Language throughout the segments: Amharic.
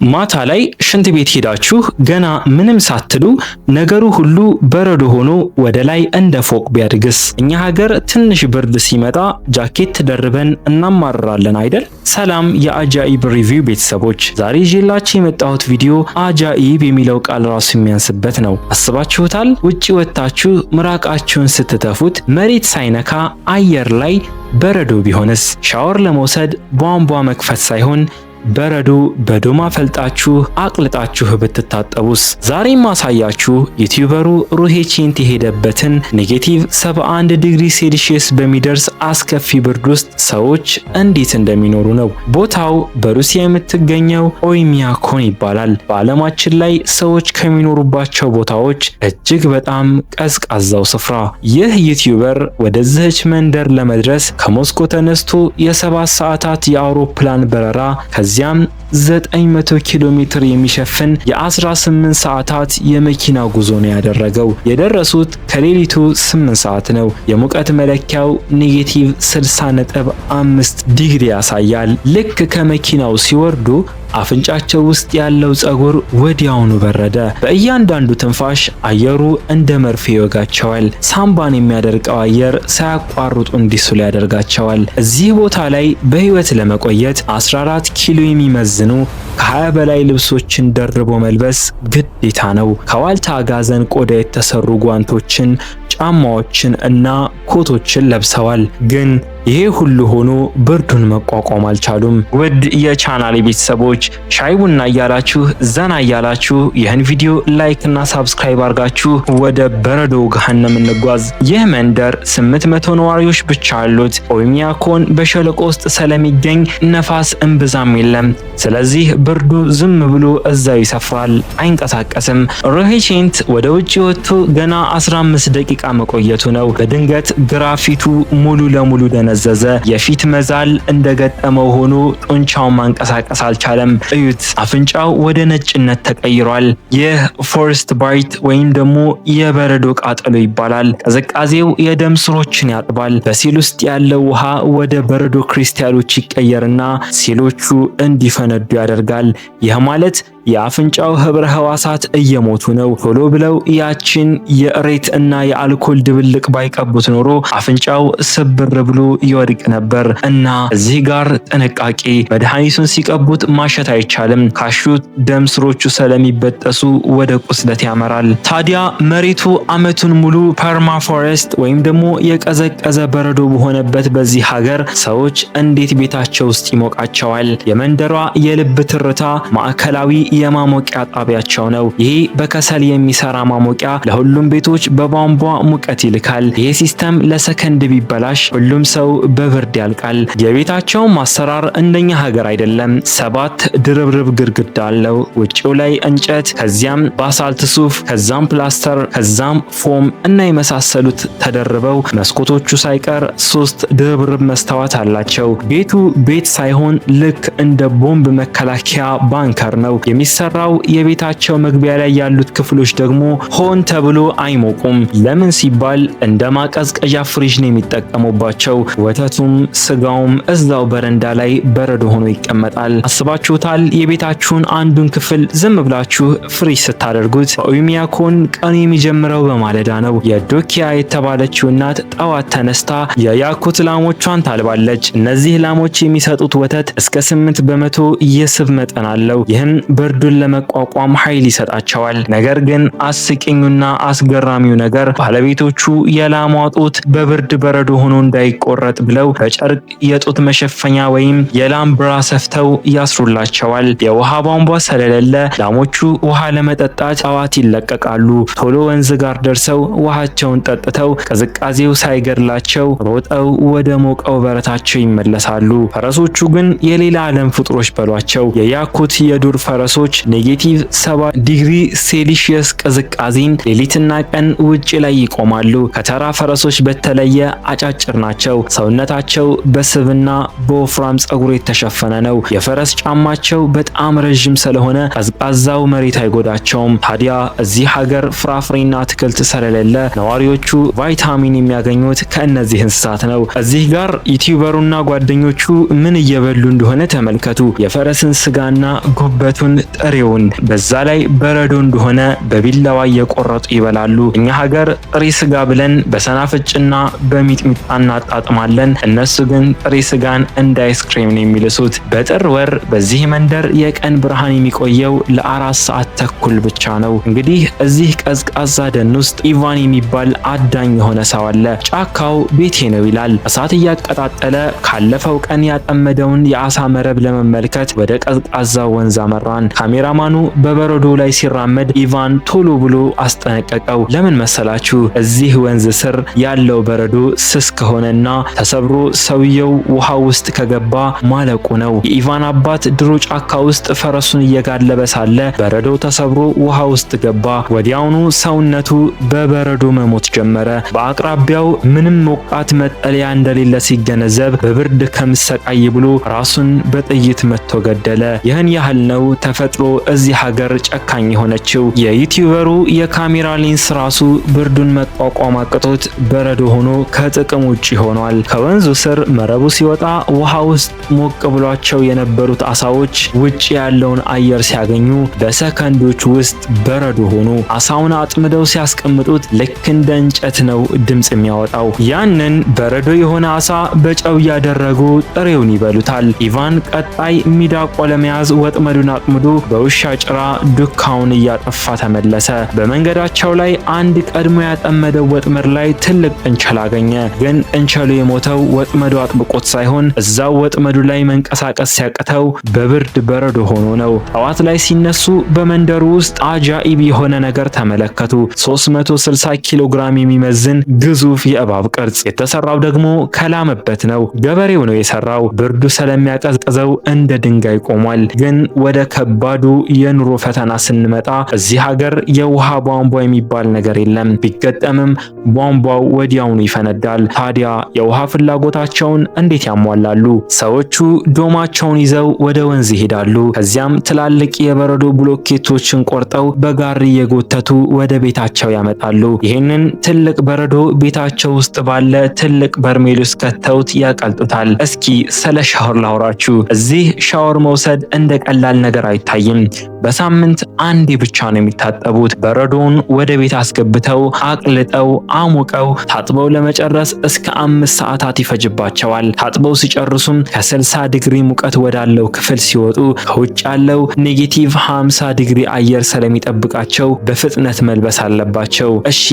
ማታ ላይ ሽንት ቤት ሄዳችሁ ገና ምንም ሳትሉ ነገሩ ሁሉ በረዶ ሆኖ ወደ ላይ እንደ ፎቅ ቢያድግስ? እኛ ሀገር ትንሽ ብርድ ሲመጣ ጃኬት ደርበን እናማርራለን አይደል? ሰላም የአጃኢብ ሪቪው ቤተሰቦች፣ ዛሬ ይዤላችሁ የመጣሁት ቪዲዮ አጃኢብ የሚለው ቃል ራሱ የሚያንስበት ነው። አስባችሁታል? ውጪ ወጣችሁ ምራቃችሁን ስትተፉት መሬት ሳይነካ አየር ላይ በረዶ ቢሆንስ? ሻወር ለመውሰድ ቧንቧ መክፈት ሳይሆን በረዶ በዶማ ፈልጣችሁ አቅልጣችሁ ብትታጠቡስ? ዛሬም ማሳያችሁ ዩቲዩበሩ ሩሄ ቼንት የሄደበትን ኔጌቲቭ 71 ዲግሪ ሴልሺየስ በሚደርስ አስከፊ ብርድ ውስጥ ሰዎች እንዴት እንደሚኖሩ ነው። ቦታው በሩሲያ የምትገኘው ኦይሚያኮን ይባላል። በዓለማችን ላይ ሰዎች ከሚኖሩባቸው ቦታዎች እጅግ በጣም ቀዝቃዛው ስፍራ። ይህ ዩቲዩበር ወደዚህች መንደር ለመድረስ ከሞስኮ ተነስቶ የ7 ሰዓታት የአውሮፕላን በረራ ከዚያም 900 ኪሎ ሜትር የሚሸፍን የ18 ሰዓታት የመኪና ጉዞ ነው ያደረገው። የደረሱት ከሌሊቱ 8 ሰዓት ነው። የሙቀት መለኪያው ኔጌቲቭ 60.5 ዲግሪ ያሳያል። ልክ ከመኪናው ሲወርዱ አፍንጫቸው ውስጥ ያለው ጸጉር ወዲያውኑ በረደ። በእያንዳንዱ ትንፋሽ አየሩ እንደ መርፌ ይወጋቸዋል። ሳምባን የሚያደርቀው አየር ሳያቋርጡ እንዲስሉ ያደርጋቸዋል። እዚህ ቦታ ላይ በህይወት ለመቆየት 14 ኪሎ የሚመዝኑ ከ20 በላይ ልብሶችን ደርቦ መልበስ ግዴታ ነው። ከዋልታ አጋዘን ቆዳ የተሰሩ ጓንቶችን፣ ጫማዎችን እና ኮቶችን ለብሰዋል። ግን ይሄ ሁሉ ሆኖ ብርዱን መቋቋም አልቻሉም። ውድ የቻናሌ ቤተሰቦች ሻይ ቡና እያላችሁ ዘና እያላችሁ ይህን ቪዲዮ ላይክ እና ሳብስክራይብ አድርጋችሁ ወደ በረዶ ገሃነም እንጓዝ። ይህ መንደር 800 ነዋሪዎች ብቻ አሉት። ኦይሚያኮን በሸለቆ ውስጥ ስለሚገኝ ነፋስ እምብዛም የለም። ስለዚህ ብርዱ ዝም ብሎ እዛው ይሰፍራል፣ አይንቀሳቀስም። ሩሄ ቼንት ወደ ውጪ ወጥቶ ገና 15 ደቂቃ መቆየቱ ነው። በድንገት ግራፊቱ ሙሉ ለሙሉ ደነዘዘ። የፊት መዛል እንደገጠመው ሆኖ ጡንቻውን ማንቀሳቀስ አልቻለም። እዩት፣ አፍንጫው ወደ ነጭነት ተቀይሯል። ይህ ፎረስት ባይት ወይም ደግሞ የበረዶ ቃጠሎ ይባላል። ቅዝቃዜው የደም ስሮችን ያጥባል። በሴል ውስጥ ያለው ውሃ ወደ በረዶ ክሪስታሎች ይቀየርና ሴሎቹ እንዲፈነዱ ያደርጋል። ይህ ማለት የአፍንጫው ህብረ ህዋሳት እየሞቱ ነው። ቶሎ ብለው ያችን የእሬት እና የአልኮል ድብልቅ ባይቀቡት ኖሮ አፍንጫው ስብር ብሎ ይወድቅ ነበር። እና እዚህ ጋር ጥንቃቄ፣ መድኃኒቱን ሲቀቡት ማሸት አይቻልም። ካሹት ደም ስሮቹ ስለሚበጠሱ ወደ ቁስለት ያመራል። ታዲያ መሬቱ አመቱን ሙሉ ፐርማፎረስት ወይም ደግሞ የቀዘቀዘ በረዶ በሆነበት በዚህ ሀገር ሰዎች እንዴት ቤታቸው ውስጥ ይሞቃቸዋል? የመንደሯ የልብ ትርታ ማዕከላዊ የማሞቂያ ጣቢያቸው ነው። ይሄ በከሰል የሚሰራ ማሞቂያ ለሁሉም ቤቶች በቧንቧ ሙቀት ይልካል። ይሄ ሲስተም ለሰከንድ ቢበላሽ ሁሉም ሰው በብርድ ያልቃል። የቤታቸው አሰራር እንደኛ ሀገር አይደለም። 7 ድርብርብ ግድግዳ አለው። ውጪው ላይ እንጨት፣ ከዚያም ባሳልት ሱፍ፣ ከዛም ፕላስተር፣ ከዛም ፎም እና የመሳሰሉት ተደርበው መስኮቶቹ ሳይቀር 3 ድርብርብ መስታወት አላቸው። ቤቱ ቤት ሳይሆን ልክ እንደ ቦምብ መከላከያ ባንከር ነው የሚሰራው። የቤታቸው መግቢያ ላይ ያሉት ክፍሎች ደግሞ ሆን ተብሎ አይሞቁም። ለምን ሲባል እንደ ማቀዝቀዣ ፍሪጅ ነው የሚጠቀሙባቸው። ወተቱም ስጋውም እዛው በረንዳ ላይ በረዶ ሆኖ ይቀመጣል። አስባችሁታል? የቤታችሁን አንዱን ክፍል ዝም ብላችሁ ፍሪጅ ስታደርጉት። በኦይሚያኮን ቀኑ የሚጀምረው በማለዳ ነው። የዶኪያ የተባለችው እናት ጠዋት ተነስታ የያኩት ላሞቿን ታልባለች። እነዚህ ላሞች የሚሰጡት ወተት እስከ 8 በመቶ የስብ መጠን አለው። ይህም ብርዱን ለመቋቋም ኃይል ይሰጣቸዋል። ነገር ግን አስቂኙና አስገራሚው ነገር ባለቤቶቹ የላሟ ጡት በብርድ በረዶ ሆኖ እንዳይቆረጥ ብለው በጨርቅ የጡት መሸፈኛ ወይም የላም ብራ ሰፍተው ያስሩላቸዋል። የውሃ ቧንቧ ስለሌለ ላሞቹ ውሃ ለመጠጣት ጠዋት ይለቀቃሉ። ቶሎ ወንዝ ጋር ደርሰው ውሃቸውን ጠጥተው ቅዝቃዜው ሳይገድላቸው ሮጠው ወደ ሞቀው በረታቸው ይመለሳሉ። ፈረሶቹ ግን የሌላ ዓለም ፍጡሮች በሏቸው። የያኩት የዱር ፈረሶች ኔጌቲቭ 7 ዲግሪ ሴልሺየስ ቅዝቃዜን ሌሊትና ቀን ውጪ ላይ ይቆማሉ። ከተራ ፈረሶች በተለየ አጫጭር ናቸው። ሰው ሰውነታቸው በስብና በወፍራም ፀጉር የተሸፈነ ነው። የፈረስ ጫማቸው በጣም ረዥም ስለሆነ ቀዝቃዛው መሬት አይጎዳቸውም። ታዲያ እዚህ ሀገር ፍራፍሬና አትክልት ስለሌለ ነዋሪዎቹ ቫይታሚን የሚያገኙት ከእነዚህ እንስሳት ነው። እዚህ ጋር ዩቲዩበሩና ጓደኞቹ ምን እየበሉ እንደሆነ ተመልከቱ። የፈረስን ስጋና ጉበቱን ጥሬውን፣ በዛ ላይ በረዶ እንደሆነ በቢላዋ እየቆረጡ ይበላሉ። እኛ ሀገር ጥሬ ስጋ ብለን በሰናፍጭና በሚጥሚጣ እናጣጥማለን። እነሱ ግን ጥሬ ስጋን እንደ አይስክሬም ነው የሚልሱት። በጥር ወር በዚህ መንደር የቀን ብርሃን የሚቆየው ለ4 ሰዓት ተኩል ብቻ ነው። እንግዲህ እዚህ ቀዝቃዛ ደን ውስጥ ኢቫን የሚባል አዳኝ የሆነ ሰው አለ። ጫካው ቤቴ ነው ይላል። እሳት እያቀጣጠለ ካለፈው ቀን ያጠመደውን የአሳ መረብ ለመመልከት ወደ ቀዝቃዛው ወንዝ አመራን። ካሜራማኑ በበረዶ ላይ ሲራመድ ኢቫን ቶሎ ብሎ አስጠነቀቀው። ለምን መሰላችሁ? እዚህ ወንዝ ስር ያለው በረዶ ስስ ከሆነና ተሰብሮ ሰውየው ውሃ ውስጥ ከገባ ማለቁ ነው። የኢቫን አባት ድሮ ጫካ ውስጥ ፈረሱን እየጋለበ ሳለ በረዶ ተሰብሮ ውሃ ውስጥ ገባ። ወዲያውኑ ሰውነቱ በበረዶ መሞት ጀመረ። በአቅራቢያው ምንም ሞቃት መጠለያ እንደሌለ ሲገነዘብ በብርድ ከምሰቃይ ብሎ ራሱን በጥይት መትቶ ገደለ። ይህን ያህል ነው ተፈጥሮ እዚህ ሀገር ጨካኝ የሆነችው። የዩቲዩበሩ የካሜራ ሌንስ ራሱ ብርዱን መቋቋም አቅቶት በረዶ ሆኖ ከጥቅም ውጪ ሆኗል። ከወንዙ ስር መረቡ ሲወጣ ውሃ ውስጥ ሞቅ ብሏቸው የነበሩት አሳዎች ውጪ ያለውን አየር ሲያገኙ በሰከንዶች ውስጥ በረዶ ሆኑ። አሳውን አጥምደው ሲያስቀምጡት ልክ እንደ እንጨት ነው ድምጽ የሚያወጣው። ያንን በረዶ የሆነ አሳ በጨው ያደረጉ ጥሬውን ይበሉታል። ኢቫን ቀጣይ ሚዳቆ ለመያዝ ወጥመዱን አጥምዶ በውሻ ጭራ ዱካውን እያጠፋ ተመለሰ። በመንገዳቸው ላይ አንድ ቀድሞ ያጠመደው ወጥመድ ላይ ትልቅ ጥንቸል አገኘ። ግን ጥንቸሉ የሞተው ወጥመዱ አጥብቆት ሳይሆን እዛው ወጥመዱ ላይ መንቀሳቀስ ሲያቅተው በብርድ በረዶ ሆኖ ነው። ጠዋት ላይ ሲነሱ በመንደሩ ውስጥ አጃኢብ የሆነ ነገር ተመለከቱ። 360 ኪሎ ግራም የሚመዝን ግዙፍ የእባብ ቅርጽ፣ የተሰራው ደግሞ ከላመበት ነው። ገበሬው ነው የሰራው። ብርዱ ስለሚያቀዝቅዘው እንደ ድንጋይ ቆሟል። ግን ወደ ከባዱ የኑሮ ፈተና ስንመጣ እዚህ ሀገር የውሃ ቧንቧ የሚባል ነገር የለም። ቢገጠምም ቧንቧው ወዲያውኑ ይፈነዳል። ታዲያ የውሃ ፍላጎታቸውን እንዴት ያሟላሉ? ሰዎቹ ዶማቸውን ይዘው ወደ ወንዝ ይሄዳሉ። ከዚያም ትላልቅ የበረዶ ብሎኬቶችን ቆርጠው በጋሪ የጎተቱ ወደ ቤታቸው ያመጣሉ። ይህንን ትልቅ በረዶ ቤታቸው ውስጥ ባለ ትልቅ በርሜል ውስጥ ከተውት ያቀልጡታል። እስኪ ስለ ሻወር ላውራችሁ። እዚህ ሻወር መውሰድ እንደ ቀላል ነገር አይታይም። በሳምንት አንዴ ብቻ ነው የሚታጠቡት። በረዶውን ወደ ቤት አስገብተው አቅልጠው አሙቀው ታጥበው ለመጨረስ እስከ 5 ሰዓታት ይፈጅባቸዋል። ታጥበው ሲጨርሱም ከ60 ዲግሪ ሙቀት ወዳለው ክፍል ሲወጡ ከውጭ ያለው ኔጌቲቭ 50 ዲግሪ አየር ስለሚጠብቃቸው በፍጥነት መልበስ አለባቸው። እሺ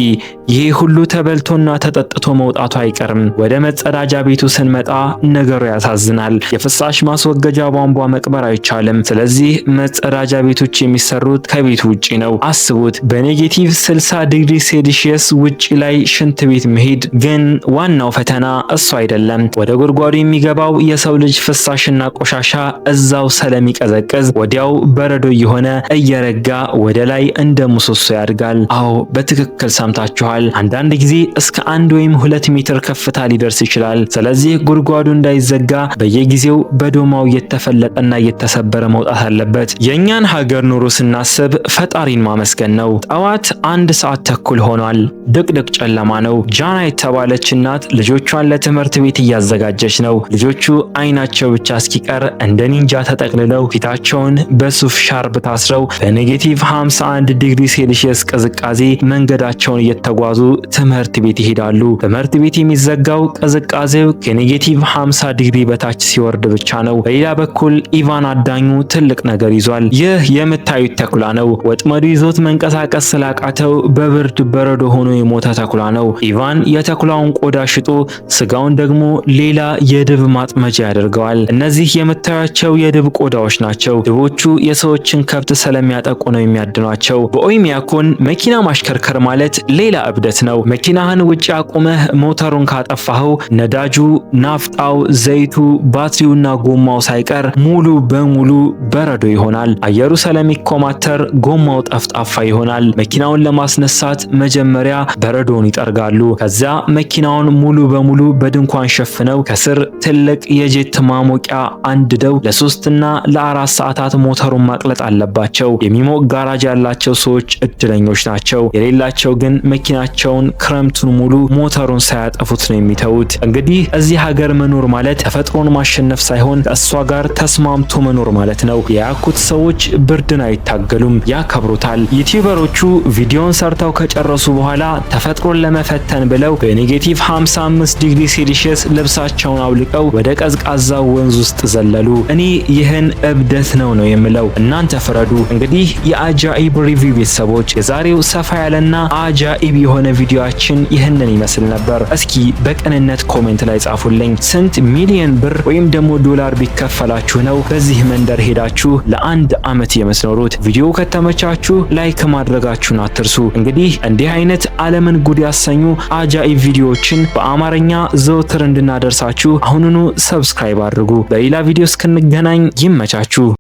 ይሄ ሁሉ ተበልቶና ተጠጥቶ መውጣቱ አይቀርም። ወደ መጸዳጃ ቤቱ ስንመጣ ነገሩ ያሳዝናል። የፍሳሽ ማስወገጃ ቧንቧ መቅበር አይቻልም። ስለዚህ መጸዳጃ ቤቶች የሚሰሩት ከቤት ውጪ ነው። አስቡት፣ በኔጌቲቭ 60 ዲግሪ ሴልሺየስ ውጪ ላይ ሽንት ቤት መሄድ። ግን ዋናው ፈተና እሱ አይደለም። ወደ ጉድጓዱ የሚገባው የሰው ልጅ ፍሳሽና ቆሻሻ እዛው ስለሚቀዘቅዝ ወዲያው በረዶ የሆነ እየረጋ ወደ ላይ እንደ ምሰሶ ያድጋል። አዎ በትክክል ሰምታችኋል። አንዳንድ ጊዜ እስከ 1 ወይም 2 ሜትር ከፍታ ሊደርስ ይችላል። ስለዚህ ጉድጓዱ እንዳይዘጋ በየጊዜው በዶማው እየተፈለጠና እየተሰበረ መውጣት አለበት። የኛን ሀገር ኑሮ ስናስብ ፈጣሪን ማመስገን ነው። ጠዋት 1 ሰዓት ተኩል ሆኗል። ድቅድቅ ጨለማ ነው። ጃና የተባለች እናት ልጆቿን ለትምህርት ቤት እያዘጋጀች ነው። ልጆቹ አይናቸው ብቻ እስኪቀር እንደ ኒንጃ ተጠቅልለው ፊታቸውን በሱፍ ሻርብ ታስረው በኔጌቲቭ 51 ዲግሪ ሴልሺየስ ቅዝቃዜ መንገዳቸውን እየተጓዙ ትምህርት ቤት ይሄዳሉ። ትምህርት ቤት የሚዘጋው ቅዝቃዜው ከኔጌቲቭ 50 ዲግሪ በታች ሲወርድ ብቻ ነው። በሌላ በኩል ኢቫን አዳኙ ትልቅ ነገር ይዟል። ይህ የምታዩት ተኩላ ነው። ወጥመዱ ይዞት መንቀሳቀስ ስላቃተው በብርድ በረዶ ሆኖ የሞተ ተኩላ ነው። ኢቫን የተኩላውን ቆዳ ሽጦ ስጋውን ደግሞ ሌላ የድብ ማጥመጃ ያደርገዋል። እነዚህ የምታዩቸው የድብ ቆዳዎች ናቸው። ድቦቹ የሰዎችን ከብት ስለሚያጠቁ ነው የሚያድኗቸው። በኦይሚያኮን መኪና ማሽከርከር ማለት ሌላ እብደት ነው። መኪናህን ውጪ አቁመህ ሞተሩን ካጠፋኸው ነዳጁ፣ ናፍጣው፣ ዘይቱ፣ ባትሪውና ጎማው ሳይቀር ሙሉ በሙሉ በረዶ ይሆናል። አየሩ ስለሚኮማተር ጎማው ጠፍጣፋ ይሆናል። መኪናውን ለማስነሳት መጀመሪያ በረዶውን ይጠርጋሉ። ከዚያ መኪናውን ሙሉ በሙሉ በድንኳን ሸፍነው ከስር ትልቅ የጄት ማሞቂያ አንድደው ለ3 እና ለ4 ሰዓታት ሞተሩን ማቅለጥ አለባቸው። የሚሞቅ ጋራጅ ያላቸው ሰዎች እድለኞች ናቸው። የሌላቸው ግን መኪናቸውን ክረምቱን ሙሉ ሞተሩን ሳያጠፉት ነው የሚተውት። እንግዲህ እዚህ ሀገር መኖር ማለት ተፈጥሮን ማሸነፍ ሳይሆን ከእሷ ጋር ተስማምቶ መኖር ማለት ነው። የያኩት ሰዎች ብርድን አይታገሉም፣ ያከብሩታል። ዩቲዩበሮቹ ቪዲዮን ሰርተው ከጨረሱ በኋላ ተፈጥሮን ለመፈተን ብለው በኔጌቲቭ 55 ዲግሪ ሴልሺየስ ልብሳቸውን አውልቀው ወደ ቀዝቃዛው ወንዝ ውስጥ ዘለሉ። እኔ ይህን እብደት ነው የምለው። እናንተ ፍረዱ። እንግዲህ የአጃኢብ ሪቪው ቤተሰቦች የዛሬው ሰፋ ያለና አጃኢብ የሆነ ቪዲዮአችን ይህንን ይመስል ነበር። እስኪ በቅንነት ኮሜንት ላይ ጻፉልኝ። ስንት ሚሊዮን ብር ወይም ደግሞ ዶላር ቢከፈላችሁ ነው በዚህ መንደር ሄዳችሁ ለ1 ዓመት የምትኖሩት? ቪዲዮ ከተመቻችሁ ላይክ ማድረጋችሁን አትርሱ። እንግዲህ እንዲህ አይነት ዓለምን ጉድ ያሰኙ አጃኢብ ቪዲዮዎችን በአማርኛ ዘወትር እንድናደርሳችሁ አሁኑኑ ሰብስክራይብ አድርጉ። በሌላ ቪዲዮ እስክንገናኝ ይመቻችሁ።